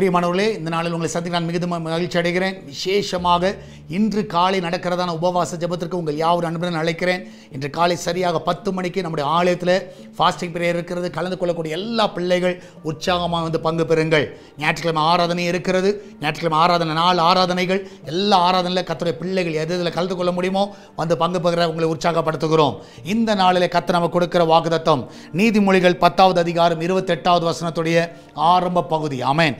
பிரியமானவர்களே, இந்த நாளில் உங்களை சந்திக்க நான் மிகுந்த மகிழ்ச்சி அடைகிறேன். விசேஷமாக இன்று காலை நடக்கிறதான உபவாச ஜெபத்திற்கு உங்கள் யாவரும் அன்புடன் அழைக்கிறேன். இன்று காலை சரியாக 10 மணிக்கு நம்முடைய ஆலயத்தில் ஃபாஸ்டிங் பிரேயர் இருக்கிறது. கலந்து கொள்ளக்கூடிய எல்லா பிள்ளைகள் உற்சாகமாக வந்து பங்கு பெறுங்கள். ஞாயிற்றுக்கிழமை ஆராதனை இருக்கிறது. ஞாயிற்றுக்கிழமை ஆராதனை 4 ஆராதனைகள். எல்லா ஆராதனையில் கர்த்தருடைய பிள்ளைகள் எது இதில் கலந்து கொள்ள முடியுமோ வந்து பங்கு பெறுகிற உங்களை உற்சாகப்படுத்துகிறோம். இந்த நாளில் கர்த்தர் நமக்கு கொடுக்கிற வாக்குத்தத்தம் நீதிமொழிகள் 10வது அதிகாரம் 28வது வசனத்துடைய ஆரம்ப பகுதி. ஆமென்.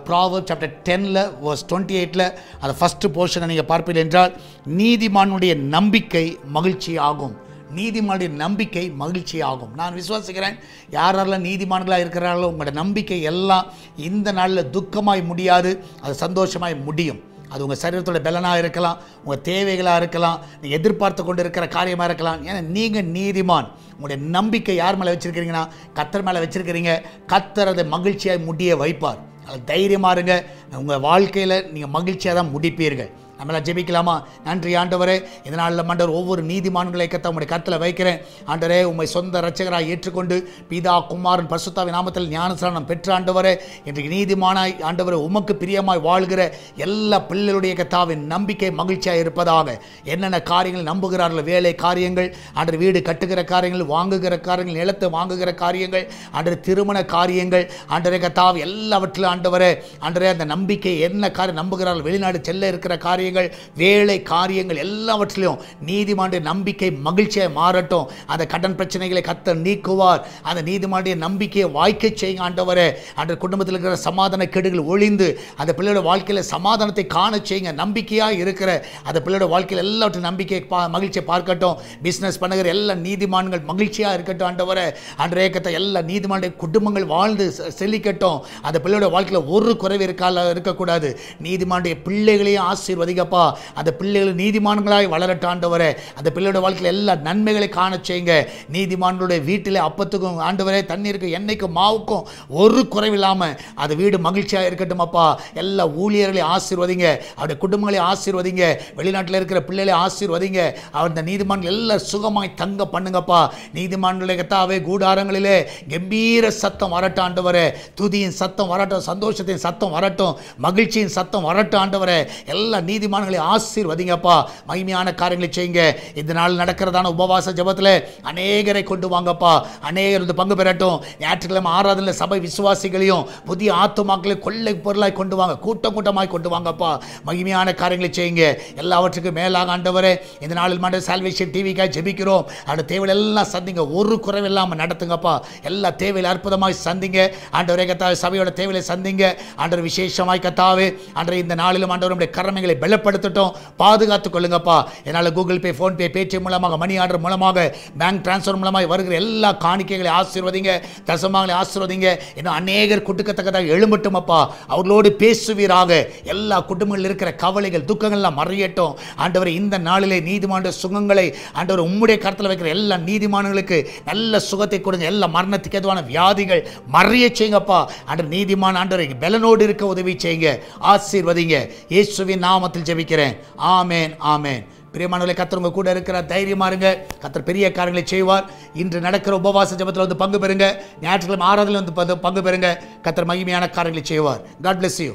Proverbs chapter 10 verse 28 அந்த ஃபர்ஸ்ட் போர்ஷனை நீங்கள் பார்ப்பீர்கள் என்றால், நீதிமானுடைய நம்பிக்கை மகிழ்ச்சி ஆகும். நீதிமானுடைய நம்பிக்கை மகிழ்ச்சி ஆகும். நான் விசுவாசிக்கிறேன், யாரெல்லாம் நீதிமான்களாக இருக்கிறார்களோ உங்களோட நம்பிக்கை எல்லாம் இந்த நாளில் துக்கமாய் முடியாது, அது சந்தோஷமாய் முடியும். அது உங்கள் சரீரத்தோட பலனாக இருக்கலாம், உங்கள் தேவைகளாக இருக்கலாம், நீங்கள் எதிர்பார்த்து கொண்டு இருக்கிற காரியமாக இருக்கலாம். ஏன்னா நீங்கள் நீதிமான். உங்களுடைய நம்பிக்கை யார் மேலே வச்சுருக்கிறீங்கன்னா கர்த்தர் மேலே வச்சுருக்கிறீங்க. கர்த்தர் அதை மகிழ்ச்சியாக முடிய வைப்பார். அது தைரியமாக இருங்க. உங்கள் வாழ்க்கையில் நீங்கள் மகிழ்ச்சியாக தான் முடிப்பீர்கள். நம்மளாம் ஜெபிக்கலாமா? நன்றி ஆண்டவரே, இந்த நாளில் ஆண்டவர் ஒவ்வொரு நீதிமான்களை கத்த உங்களுடைய கருத்தில் வைக்கிறேன். ஆண்டவரே, உம்மை சொந்த இரட்சகராக ஏற்றுக்கொண்டு பிதா குமாரன் பரிசுத்தாவின் நாமத்தில் ஞானஸ்நானம் பெற்ற ஆண்டவரே, இன்றைக்கு நீதிமானாய் ஆண்டவரே உமக்கு பிரியமாய் வாழ்கிற எல்லா பிள்ளைகளுடைய கத்தாவின் நம்பிக்கை மகிழ்ச்சியாக இருப்பதாக. என்னென்ன காரியங்கள் நம்புகிறார்கள், வேலை காரியங்கள், ஆண்டவர் வீடு கட்டுகிற காரியங்கள், வாங்குகிற காரியங்கள், நிலத்தை வாங்குகிற காரியங்கள், ஆண்டவர் திருமண காரியங்கள், ஆண்டவரே கத்தாവ് எல்லாவற்றிலும் ஆண்டவரே அந்த நம்பிக்கை என்ன காரியம் நம்புகிறார்கள், வெளிநாடு செல்ல இருக்கிற காரியங்கள், வேலை காரியங்கள் எல்லாவற்றிலும் நீதிமானுடைய நம்பிக்கை மகிழ்ச்சியாக மாறட்டும். அந்த கடன் பிரச்சனைகளை கர்த்தர் நீக்குவார். அந்த நீதிமானுடைய நம்பிக்கையை வாய்க்க செய்யுங்க ஆண்டவரே. அந்த குடும்பத்தில் இருக்கிற சமாதான கெடுகள் ஒழிந்து அந்த பிள்ளையோட வாழ்க்கையில் சமாதானத்தை காண செய்யுங்க. நம்பிக்கையாக இருக்கிற அந்த பிள்ளையோட வாழ்க்கையில் எல்லாவற்றையும் நம்பிக்கை மகிழ்ச்சியை பார்க்கட்டும். பிஸ்னஸ் பண்ணுகிற எல்லா நீதிமான்கள் மகிழ்ச்சியாக இருக்கட்டும் ஆண்டவரே. அன்றைய கத்த எல்லா நீதிமானுடைய குடும்பங்கள் வாழ்ந்து செழிக்கட்டும். அந்த பிள்ளையோட வாழ்க்கையில் ஒரு குறைவு இருக்கக்கூடாது. நீதிமானுடைய பிள்ளைகளையும் ஆசீர்வதிக்கப்பா. அந்த பிள்ளைகள் நீதிமான்களாய் வளரட்டும் ஆண்டவரே. அந்த பிள்ளையோட வாழ்க்கையில் எல்லா நன்மைகளை காண செய்யுங்க. நீதிமான்களுடைய வீட்டில் அப்பத்துக்கும் ஆண்டவரே தண்ணீருக்கும் எண்ணெய்க்கும் மாவுக்கும் ஒரு குறைவில்லாமல் அது வீடு மகிழ்ச்சியாக இருக்கட்டும் அப்பா. எல்லா ஊழியர்களையும் ஆசீர்வதிங்க. அவருடைய குடும்பங்களை ஆசீர்வதிங்க. வெளிநாட்டில் இருக்கிற பிள்ளைகளை ஆசீர்வதிங்க. அந்த நீதிமான்கள் எல்லாம் சுகமாய் தங்க பண்ணுங்கப்பா. நீதிமான்களுடைய கத்தாவே கூடாரங்களிலே கம்பீர சத்தம் வரட்டும் ஆண்டவரே. துதியின் சத்தம் வரட்டும், சந்தோஷத்தின் சத்தம் வரட்டும், மகிழ்ச்சியின் சத்தம் வரட்டும் ஆண்டவரே. எல்லா நீதிமான்களை ஆசீர்வதிங்கப்பா. மகிமையான காரியங்களை செய்யுங்க. இந்த நாள் நடக்கிறதான உபவாச ஜெபத்தில் அநேகரை கொண்டு வாங்கப்பா. அநேகர் வந்து பங்கு பெறட்டும். ஞாயிற்றுக்கிழமை ஆராதனையில் சபை விசுவாசிகளையும் புதிய ஆத்துமாக்களையும் கொள்ளை பொருளாய் கொண்டு வாங்க. கூட்டம் கூட்டமாய் கொண்டு வாங்கப்பா. மகிமையான காரியங்களை செய்யுங்க. எல்லாவற்றுக்கும் மேலாக ஆண்டவரே, இந்த நாளில் மட்டும் சால்வேஷன் டிவிக்காக ஜெபிக்கிறோம். அந்த தேவையில் எல்லாம் சந்திங்க. ஒரு குறைவு இல்லாமல் நடத்துங்கப்பா. எல்லா தேவையில் அற்புதமாய் சந்திங்க ஆண்டவரே கத்தாவே. சபையோட தேவையை சந்திங்க ஆண்டவர். விசேஷமாய் கத்தாவே ஆண்டவரே, இந்த நாளிலும் ஆண்டவருடைய கரமைகளை பலப்படுத்தட்டும், பாதுகாத்துக் கொள்ளுங்கப்பா. என்னால் கூகுள் பே, ஃபோன்பே, பேடிஎம் மூலமாக, மணி ஆர்டர் மூலமாக, பேங்க் டிரான்ஸ்ஃபர் மூலமாக வருகிற எல்லா காணிக்கைகளை ஆசீர்வதிங்க. தசமாங்களை ஆசீர்வதிங்க. இன்னும் அநேகர் குட்டுக்கத்தக்கதாக எழும்பட்டும் அப்பா. அவர்களோடு பேசுவீராக. எல்லா குடும்பங்களில் இருக்கிற கவலைகள் துக்கங்கள்லாம் மறையட்டும் ஆண்டவரை. இந்த நாளிலே நீதிமான சுகங்களை ஆண்டவர் உம்முடைய கருத்தில் வைக்கிற எல்லா நீதிமான்களுக்கு நல்ல சுகத்தை கொடுங்க. எல்லா மரணத்துக்கு எதுவான வியாதிகள் மறைய செய்யுங்கப்பா ஆண்டவர். நீதிமான ஆண்டவரை பலனோடு இருக்க உதவி செய்யுங்க. ஆசீர்வதிங்க. இயேசுவின் நாமத்தில் ஜெபிக்கிறேன். ஆமென், ஆமென். பிரியமானவர்களே, கர்த்தர் உங்க கூட இருக்கிற தைரியமா இருங்க. கர்த்தர் பெரிய காரியங்களை செய்வார். இன்று நடக்கிற உபவாச ஜெபத்தில் வந்து பங்கு பெறுங்க. ஞாயிற்றுக்கிழமை ஆராதனையில் வந்து பங்கு பெறுங்க. கர்த்தர் மகிமையான காரியங்களை செய்வார். God bless you.